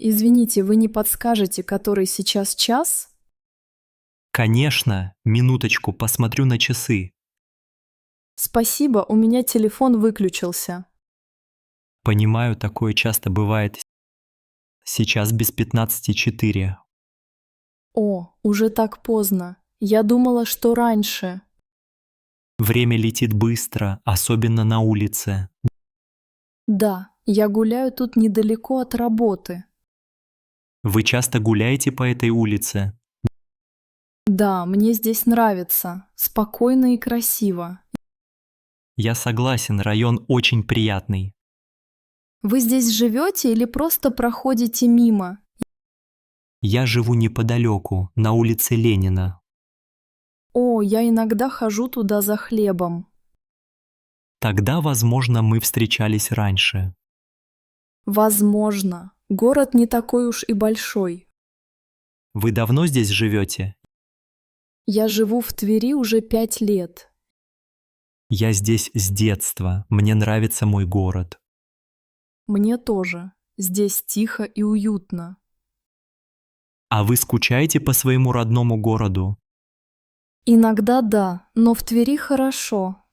Извините, вы не подскажете, который сейчас час? Конечно, минуточку, посмотрю на часы. Спасибо, у меня телефон выключился. Понимаю, такое часто бывает. Сейчас без 15:04. О, уже так поздно. Я думала, что раньше. Время летит быстро, особенно на улице. Да, я гуляю тут недалеко от работы. Вы часто гуляете по этой улице? Да, мне здесь нравится. Спокойно и красиво. Я согласен, район очень приятный. Вы здесь живете или просто проходите мимо? Я живу неподалеку, на улице Ленина. О, я иногда хожу туда за хлебом. Тогда, возможно, мы встречались раньше. Возможно. Город не такой уж и большой. Вы давно здесь живете? Я живу в Твери уже 5 лет. Я здесь с детства, мне нравится мой город. Мне тоже. Здесь тихо и уютно. А вы скучаете по своему родному городу? Иногда да, но в Твери хорошо.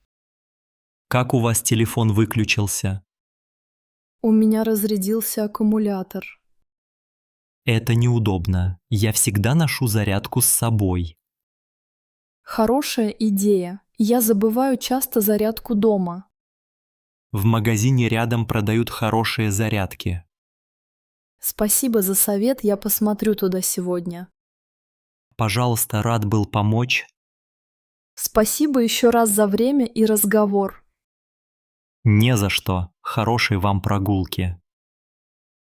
Как у вас телефон выключился? У меня разрядился аккумулятор. Это неудобно. Я всегда ношу зарядку с собой. Хорошая идея. Я забываю часто зарядку дома. В магазине рядом продают хорошие зарядки. Спасибо за совет, я посмотрю туда сегодня. Пожалуйста, рад был помочь. Спасибо еще раз за время и разговор. Не за что. Хорошей вам прогулки.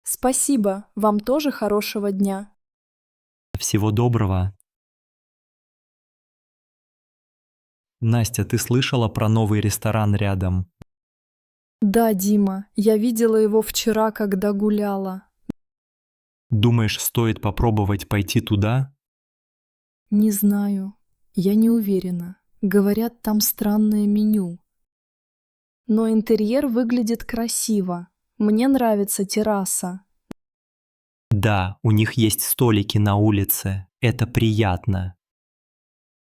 Спасибо, вам тоже хорошего дня. Всего доброго. Настя, ты слышала про новый ресторан рядом? Да, Дима, я видела его вчера, когда гуляла. Думаешь, стоит попробовать пойти туда? Не знаю, я не уверена. Говорят, там странное меню. Но интерьер выглядит красиво. Мне нравится терраса. Да, у них есть столики на улице. Это приятно.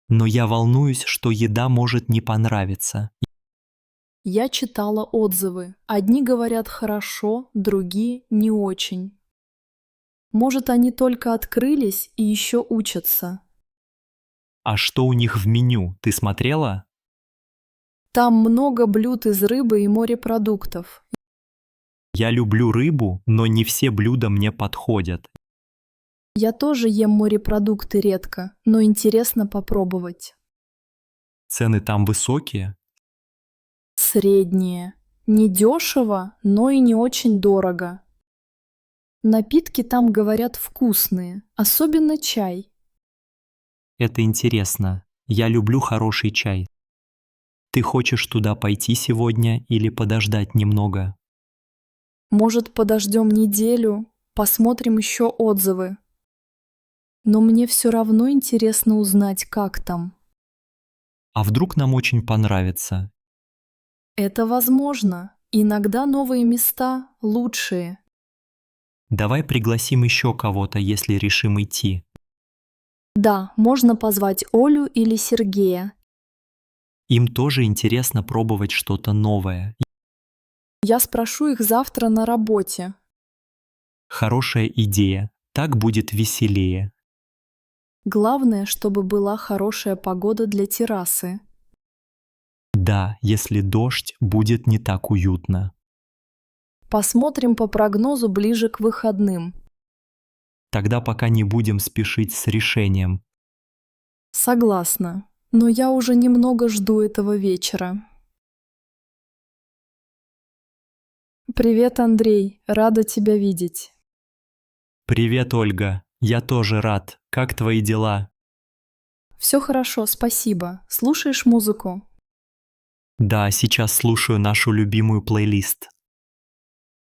Но я волнуюсь, что еда может не понравиться. Я читала отзывы. Одни говорят хорошо, другие не очень. Может, они только открылись и еще учатся. А что у них в меню, ты смотрела? Там много блюд из рыбы и морепродуктов. Я люблю рыбу, но не все блюда мне подходят. Я тоже ем морепродукты редко, но интересно попробовать. Цены там высокие? Средние. Не дешево, но и не очень дорого. Напитки там, говорят, вкусные, особенно чай. Это интересно. Я люблю хороший чай. Ты хочешь туда пойти сегодня или подождать немного? Может, подождем неделю, посмотрим еще отзывы. Но мне все равно интересно узнать, как там. А вдруг нам очень понравится? Это возможно. Иногда новые места лучшие. Давай пригласим еще кого-то, если решим идти. Да, можно позвать Олю или Сергея. Им тоже интересно пробовать что-то новое. Я спрошу их завтра на работе. Хорошая идея. Так будет веселее. Главное, чтобы была хорошая погода для террасы. Да, если дождь, будет не так уютно. Посмотрим по прогнозу ближе к выходным. Тогда пока не будем спешить с решением. Согласна, но я уже немного жду этого вечера. Привет, Андрей, рада тебя видеть. Привет, Ольга. Я тоже рад. Как твои дела? Все хорошо, спасибо. Слушаешь музыку? Да, сейчас слушаю нашу любимую плейлист.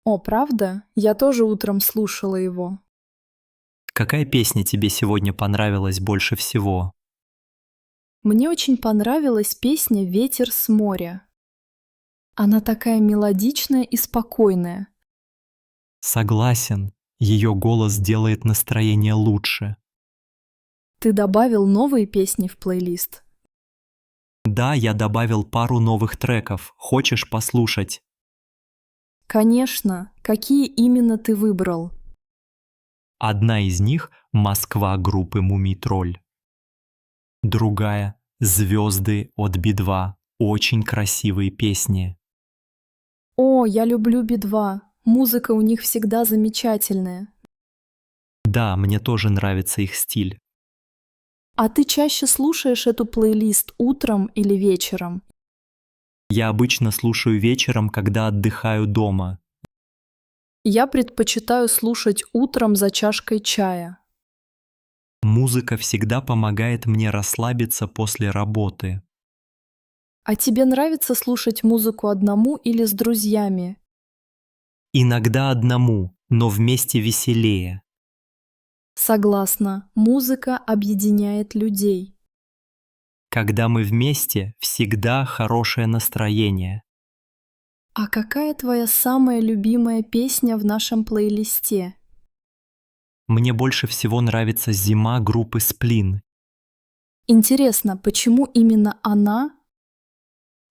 О, правда? Я тоже утром слушала его. Какая песня тебе сегодня понравилась больше всего? Мне очень понравилась песня «Ветер с моря». Она такая мелодичная и спокойная. Согласен. Ее голос делает настроение лучше. Ты добавил новые песни в плейлист? Да, я добавил пару новых треков. Хочешь послушать? Конечно. Какие именно ты выбрал? Одна из них — «Москва» группы «Мумий-тролль». Другая — «Звезды» от Би-2. Очень красивые песни. О, я люблю Би-2. Музыка у них всегда замечательная. Да, мне тоже нравится их стиль. А ты чаще слушаешь эту плейлист утром или вечером? Я обычно слушаю вечером, когда отдыхаю дома. Я предпочитаю слушать утром за чашкой чая. Музыка всегда помогает мне расслабиться после работы. А тебе нравится слушать музыку одному или с друзьями? Иногда одному, но вместе веселее. Согласна, музыка объединяет людей. Когда мы вместе, всегда хорошее настроение. А какая твоя самая любимая песня в нашем плейлисте? Мне больше всего нравится «Зима» группы «Сплин», Интересно, почему именно она?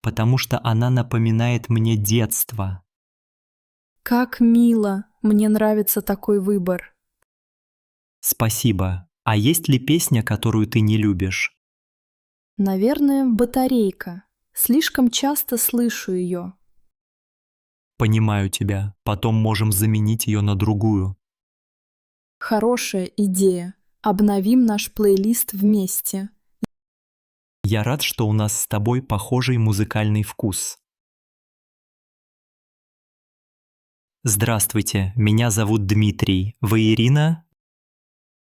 потому что она напоминает мне детство. Как мило, мне нравится такой выбор. Спасибо. А есть ли песня, которую ты не любишь? Наверное, батарейка. Слишком часто слышу ее. Понимаю тебя. Потом можем заменить ее на другую. Хорошая идея. Обновим наш плейлист вместе. Я рад, что у нас с тобой похожий музыкальный вкус. Здравствуйте, меня зовут Дмитрий. Вы Ирина?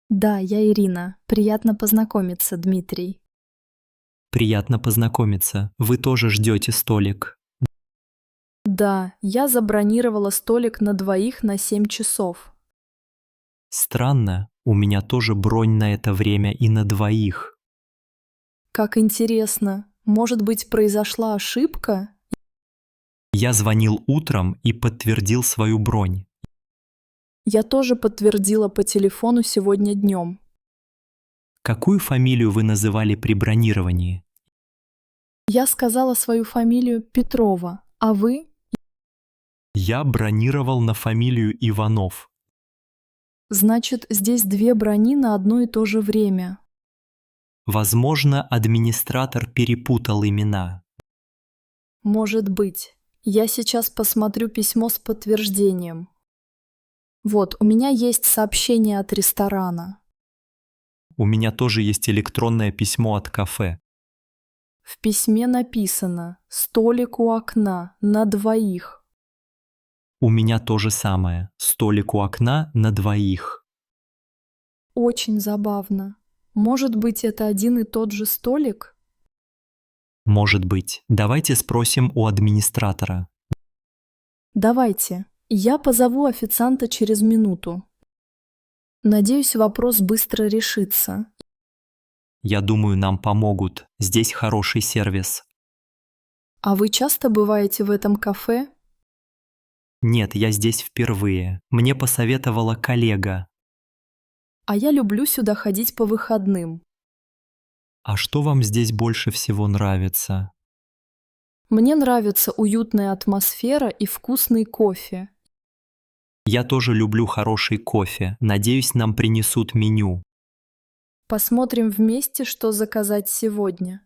Да, я Ирина. Приятно познакомиться, Дмитрий. Приятно познакомиться. Вы тоже ждете столик. Да, я забронировала столик на двоих на 7 часов. Странно, у меня тоже бронь на это время и на двоих. Как интересно. Может быть, произошла ошибка? Я звонил утром и подтвердил свою бронь. Я тоже подтвердила по телефону сегодня днем. Какую фамилию вы называли при бронировании? Я сказала свою фамилию Петрова, а вы? Я бронировал на фамилию Иванов. Значит, здесь две брони на одно и то же время. Возможно, администратор перепутал имена. Может быть. Я сейчас посмотрю письмо с подтверждением. Вот, у меня есть сообщение от ресторана. У меня тоже есть электронное письмо от кафе. В письме написано «Столик у окна на двоих». У меня то же самое. Столик у окна на двоих. Очень забавно. Может быть, это один и тот же столик? Может быть. Давайте спросим у администратора. Давайте. Я позову официанта через минуту. Надеюсь, вопрос быстро решится. Я думаю, нам помогут. Здесь хороший сервис. А вы часто бываете в этом кафе? Нет, я здесь впервые. Мне посоветовала коллега. А я люблю сюда ходить по выходным. А что вам здесь больше всего нравится? Мне нравится уютная атмосфера и вкусный кофе. Я тоже люблю хороший кофе. Надеюсь, нам принесут меню. Посмотрим вместе, что заказать сегодня.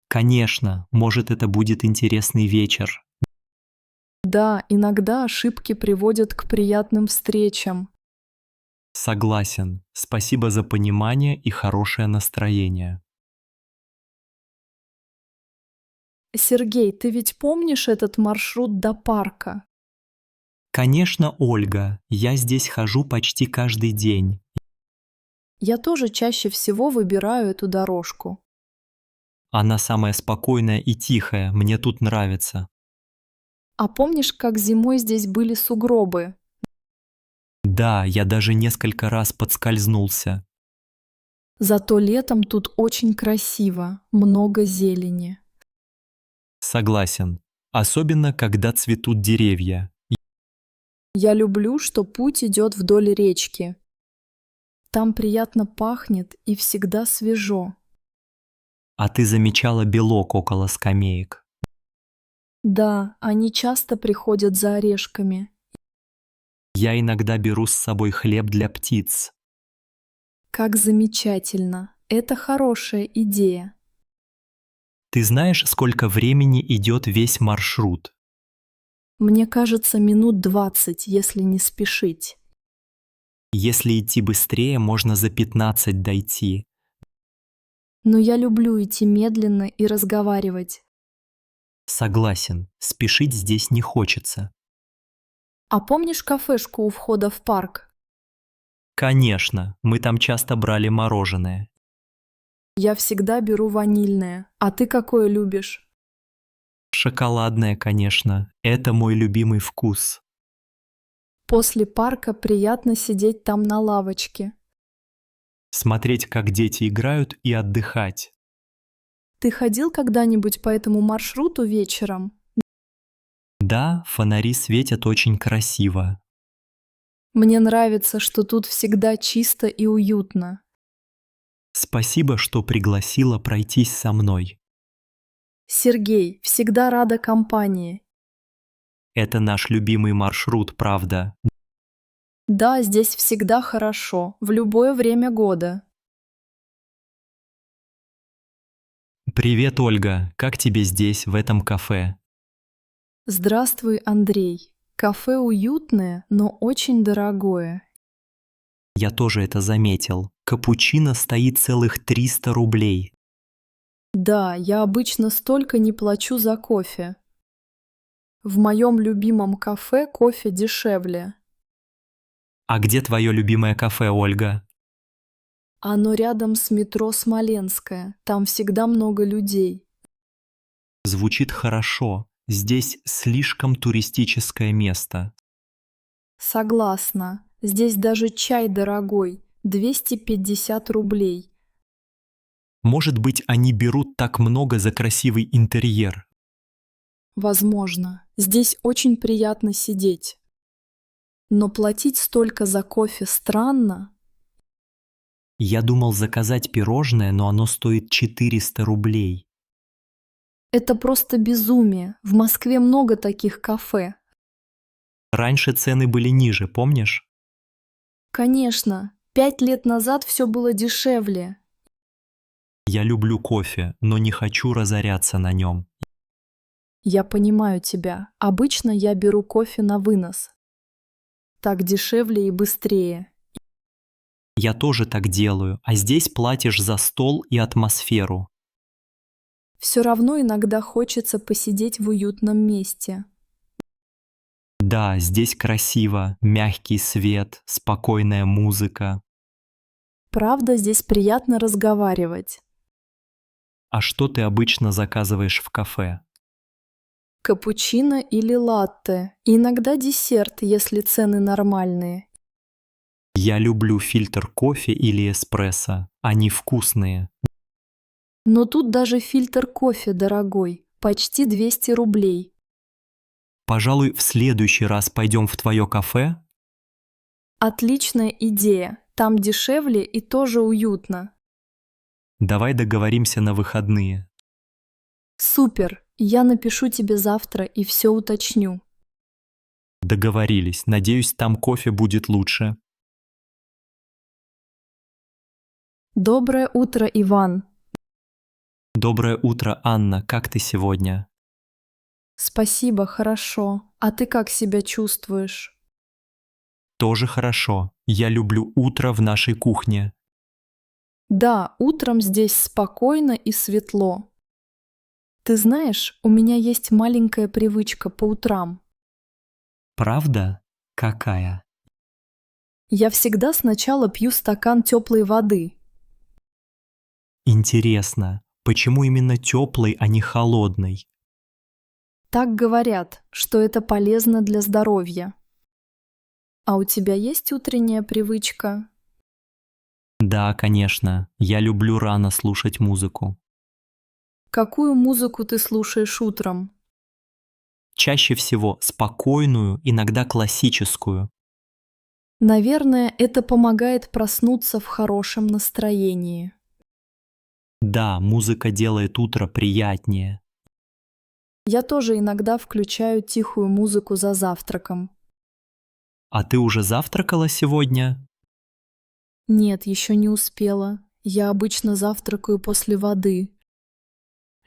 Конечно, может, это будет интересный вечер. Да, иногда ошибки приводят к приятным встречам. Согласен. Спасибо за понимание и хорошее настроение. Сергей, ты ведь помнишь этот маршрут до парка? Конечно, Ольга, я здесь хожу почти каждый день. Я тоже чаще всего выбираю эту дорожку. Она самая спокойная и тихая, мне тут нравится. А помнишь, как зимой здесь были сугробы? Да, я даже несколько раз подскользнулся. Зато летом тут очень красиво, много зелени. Согласен. Особенно, когда цветут деревья. Я люблю, что путь идет вдоль речки. Там приятно пахнет и всегда свежо. А ты замечала белок около скамеек? Да, они часто приходят за орешками. Я иногда беру с собой хлеб для птиц. Как замечательно! Это хорошая идея. Ты знаешь, сколько времени идет весь маршрут? Мне кажется, минут 20, если не спешить. Если идти быстрее, можно за 15 дойти. Но я люблю идти медленно и разговаривать. Согласен, спешить здесь не хочется. А помнишь кафешку у входа в парк? Конечно, мы там часто брали мороженое. Я всегда беру ванильное. А ты какое любишь? Шоколадное, конечно, это мой любимый вкус. После парка приятно сидеть там на лавочке. Смотреть, как дети играют, и отдыхать. Ты ходил когда-нибудь по этому маршруту вечером? Да, фонари светят очень красиво. Мне нравится, что тут всегда чисто и уютно. Спасибо, что пригласила пройтись со мной. Сергей, всегда рада компании. Это наш любимый маршрут, правда? Да, здесь всегда хорошо, в любое время года. Привет, Ольга. Как тебе здесь, в этом кафе? Здравствуй, Андрей. Кафе уютное, но очень дорогое. Я тоже это заметил. Капучино стоит целых 300 рублей. Да, я обычно столько не плачу за кофе. В моем любимом кафе кофе дешевле. А где твое любимое кафе, Ольга? Оно рядом с метро Смоленское. Там всегда много людей. Звучит хорошо. Здесь слишком туристическое место. Согласна. Здесь даже чай дорогой. 250 рублей. Может быть, они берут так много за красивый интерьер? Возможно. Здесь очень приятно сидеть. Но платить столько за кофе странно. Я думал заказать пирожное, но оно стоит 400 рублей. Это просто безумие. В Москве много таких кафе. Раньше цены были ниже, помнишь? Конечно, 5 лет назад все было дешевле. Я люблю кофе, но не хочу разоряться на нем. Я понимаю тебя. Обычно я беру кофе на вынос. Так дешевле и быстрее. Я тоже так делаю, а здесь платишь за стол и атмосферу. Все равно иногда хочется посидеть в уютном месте. Да, здесь красиво, мягкий свет, спокойная музыка. Правда, здесь приятно разговаривать. А что ты обычно заказываешь в кафе? Капучино или латте. И иногда десерт, если цены нормальные. Я люблю фильтр кофе или эспрессо. Они вкусные. Но тут даже фильтр кофе дорогой. Почти 200 рублей. Пожалуй, в следующий раз пойдем в твое кафе? Отличная идея. Там дешевле и тоже уютно. Давай договоримся на выходные. Супер. Я напишу тебе завтра и все уточню. Договорились. Надеюсь, там кофе будет лучше. Доброе утро, Иван. Доброе утро, Анна. Как ты сегодня? Спасибо, хорошо. А ты как себя чувствуешь? Тоже хорошо. Я люблю утро в нашей кухне. Да, утром здесь спокойно и светло. Ты знаешь, у меня есть маленькая привычка по утрам. Правда? Какая? Я всегда сначала пью стакан теплой воды. Интересно, почему именно теплый, а не холодный? Так говорят, что это полезно для здоровья. А у тебя есть утренняя привычка? Да, конечно. Я люблю рано слушать музыку. Какую музыку ты слушаешь утром? Чаще всего спокойную, иногда классическую. Наверное, это помогает проснуться в хорошем настроении. Да, музыка делает утро приятнее. Я тоже иногда включаю тихую музыку за завтраком. А ты уже завтракала сегодня? Нет, еще не успела. Я обычно завтракаю после воды.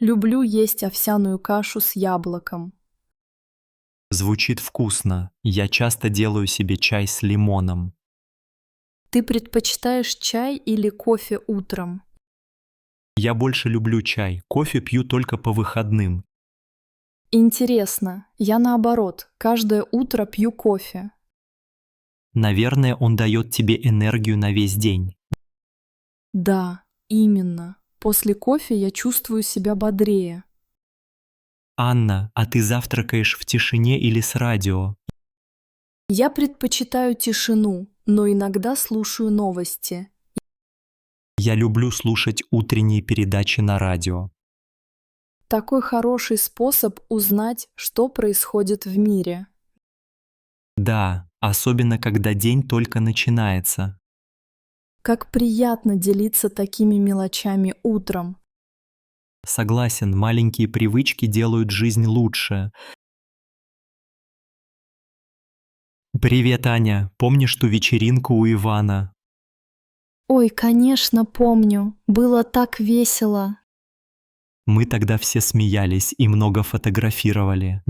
Люблю есть овсяную кашу с яблоком. Звучит вкусно. Я часто делаю себе чай с лимоном. Ты предпочитаешь чай или кофе утром? Я больше люблю чай. Кофе пью только по выходным. Интересно, я наоборот, каждое утро пью кофе. Наверное, он дает тебе энергию на весь день. Да, именно. После кофе я чувствую себя бодрее. Анна, а ты завтракаешь в тишине или с радио? Я предпочитаю тишину, но иногда слушаю новости. Я люблю слушать утренние передачи на радио. Такой хороший способ узнать, что происходит в мире. Да, особенно когда день только начинается. Как приятно делиться такими мелочами утром. Согласен, маленькие привычки делают жизнь лучше. Привет, Аня. Помнишь ту вечеринку у Ивана? Ой, конечно, помню. Было так весело. Мы тогда все смеялись и много фотографировали.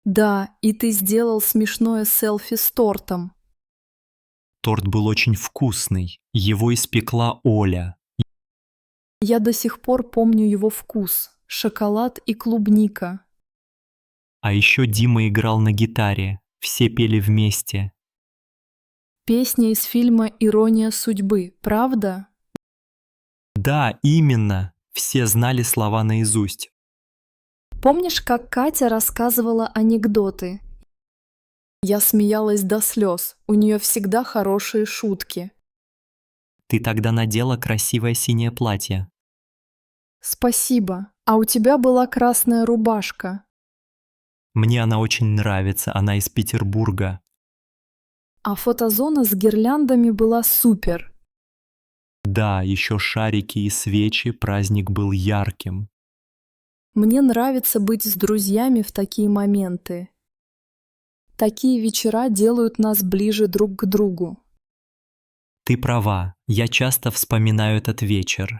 Да, и ты сделал смешное селфи с тортом. Торт был очень вкусный. Его испекла Оля. Я до сих пор помню его вкус. Шоколад и клубника. А еще Дима играл на гитаре. Все пели вместе. Песня из фильма «Ирония судьбы», правда? Да, именно. Все знали слова наизусть. Помнишь, как Катя рассказывала анекдоты? Я смеялась до слез. У нее всегда хорошие шутки. Ты тогда надела красивое синее платье. Спасибо. А у тебя была красная рубашка. Мне она очень нравится, она из Петербурга. А фотозона с гирляндами была супер. Да, еще шарики и свечи, праздник был ярким. Мне нравится быть с друзьями в такие моменты. Такие вечера делают нас ближе друг к другу. Ты права, я часто вспоминаю этот вечер.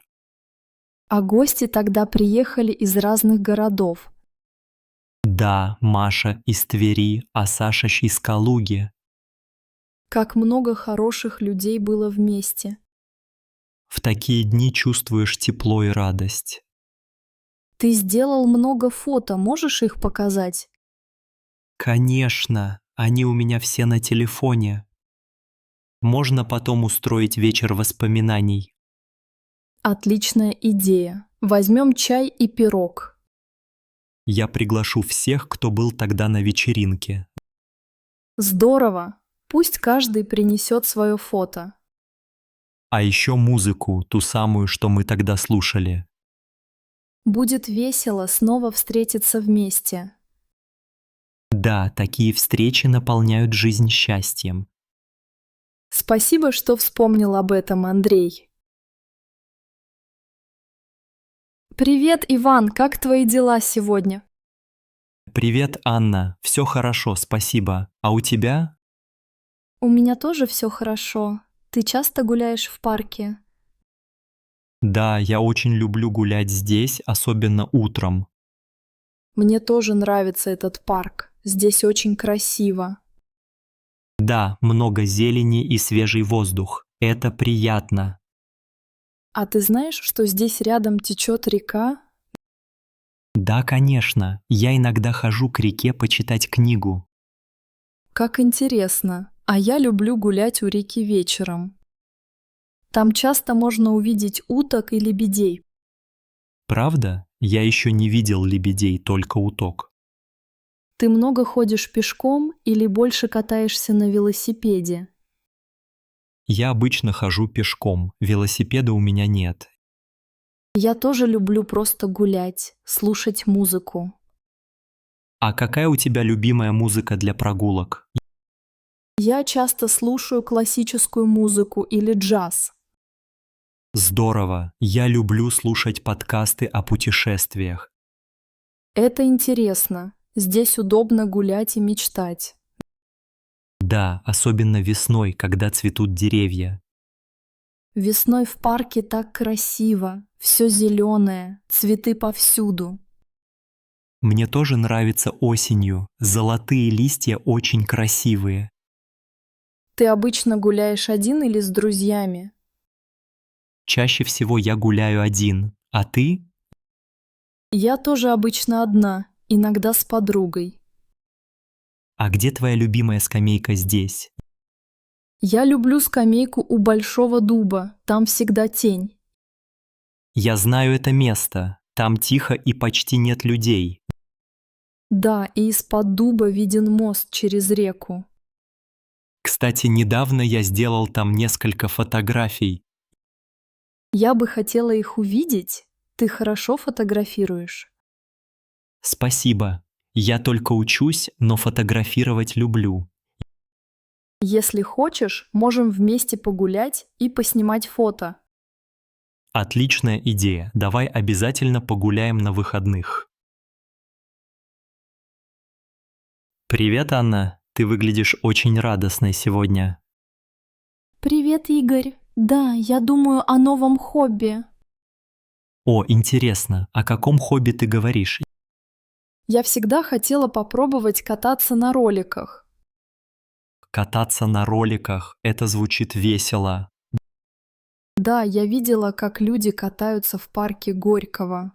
А гости тогда приехали из разных городов. Да, Маша из Твери, а Саша из Калуги. Как много хороших людей было вместе. В такие дни чувствуешь тепло и радость. Ты сделал много фото, можешь их показать? Конечно, они у меня все на телефоне. Можно потом устроить вечер воспоминаний. Отличная идея. Возьмем чай и пирог. Я приглашу всех, кто был тогда на вечеринке. Здорово. Пусть каждый принесет свое фото. А еще музыку, ту самую, что мы тогда слушали. Будет весело снова встретиться вместе. Да, такие встречи наполняют жизнь счастьем. Спасибо, что вспомнил об этом, Андрей. Привет, Иван, как твои дела сегодня? Привет, Анна. Все хорошо, спасибо. А у тебя? У меня тоже все хорошо. Ты часто гуляешь в парке? Да, я очень люблю гулять здесь, особенно утром. Мне тоже нравится этот парк. Здесь очень красиво. Да, много зелени и свежий воздух. Это приятно. А ты знаешь, что здесь рядом течет река? Да, конечно. Я иногда хожу к реке почитать книгу. Как интересно. А я люблю гулять у реки вечером. Там часто можно увидеть уток и лебедей. Правда? Я еще не видел лебедей, только уток. Ты много ходишь пешком или больше катаешься на велосипеде? Я обычно хожу пешком, велосипеда у меня нет. Я тоже люблю просто гулять, слушать музыку. А какая у тебя любимая музыка для прогулок? Я часто слушаю классическую музыку или джаз. Здорово! Я люблю слушать подкасты о путешествиях. Это интересно. Здесь удобно гулять и мечтать. Да, особенно весной, когда цветут деревья. Весной в парке так красиво, все зеленое, цветы повсюду. Мне тоже нравится осенью. Золотые листья очень красивые. Ты обычно гуляешь один или с друзьями? Чаще всего я гуляю один. А ты? Я тоже обычно одна, иногда с подругой. А где твоя любимая скамейка здесь? Я люблю скамейку у большого дуба, там всегда тень. Я знаю это место. Там тихо и почти нет людей. Да, и из-под дуба виден мост через реку. Кстати, недавно я сделал там несколько фотографий. Я бы хотела их увидеть. Ты хорошо фотографируешь. Спасибо. Я только учусь, но фотографировать люблю. Если хочешь, можем вместе погулять и поснимать фото. Отличная идея. Давай обязательно погуляем на выходных. Привет, Анна. Ты выглядишь очень радостной сегодня. Привет, Игорь. Да, я думаю о новом хобби. О, интересно, о каком хобби ты говоришь? Я всегда хотела попробовать кататься на роликах. Кататься на роликах. Это звучит весело. Да, я видела, как люди катаются в парке Горького.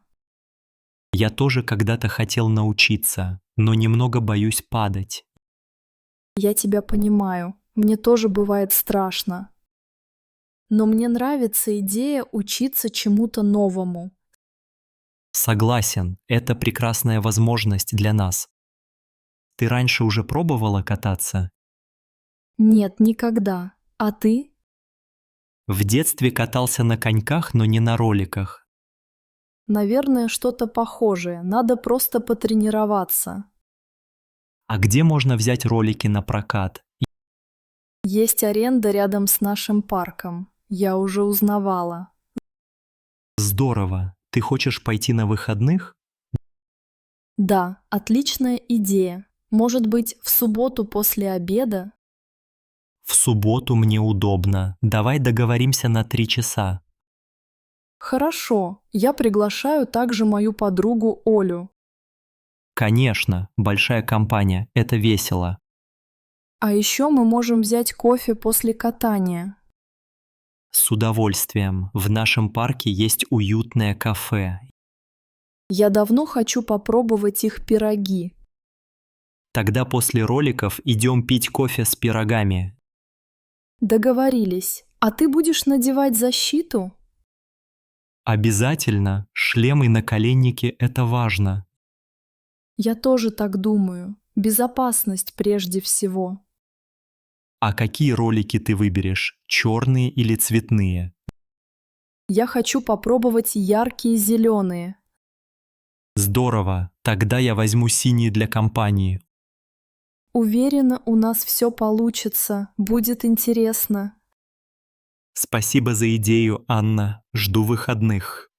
Я тоже когда-то хотел научиться, но немного боюсь падать. Я тебя понимаю. Мне тоже бывает страшно. Но мне нравится идея учиться чему-то новому. Согласен, это прекрасная возможность для нас. Ты раньше уже пробовала кататься? Нет, никогда. А ты? В детстве катался на коньках, но не на роликах. Наверное, что-то похожее. Надо просто потренироваться. А где можно взять ролики на прокат? Есть аренда рядом с нашим парком. Я уже узнавала. Здорово. Ты хочешь пойти на выходных? Да, отличная идея. Может быть, в субботу после обеда? В субботу мне удобно. Давай договоримся на 3 часа. Хорошо, я приглашаю также мою подругу Олю. Конечно, большая компания, это весело. А еще мы можем взять кофе после катания. С удовольствием. В нашем парке есть уютное кафе. Я давно хочу попробовать их пироги. Тогда после роликов идем пить кофе с пирогами. Договорились. А ты будешь надевать защиту? Обязательно. Шлем и наколенники – это важно. Я тоже так думаю. Безопасность прежде всего. А какие ролики ты выберешь? Черные или цветные? Я хочу попробовать яркие зеленые. Здорово. Тогда я возьму синие для компании. Уверена, у нас все получится. Будет интересно. Спасибо за идею, Анна. Жду выходных.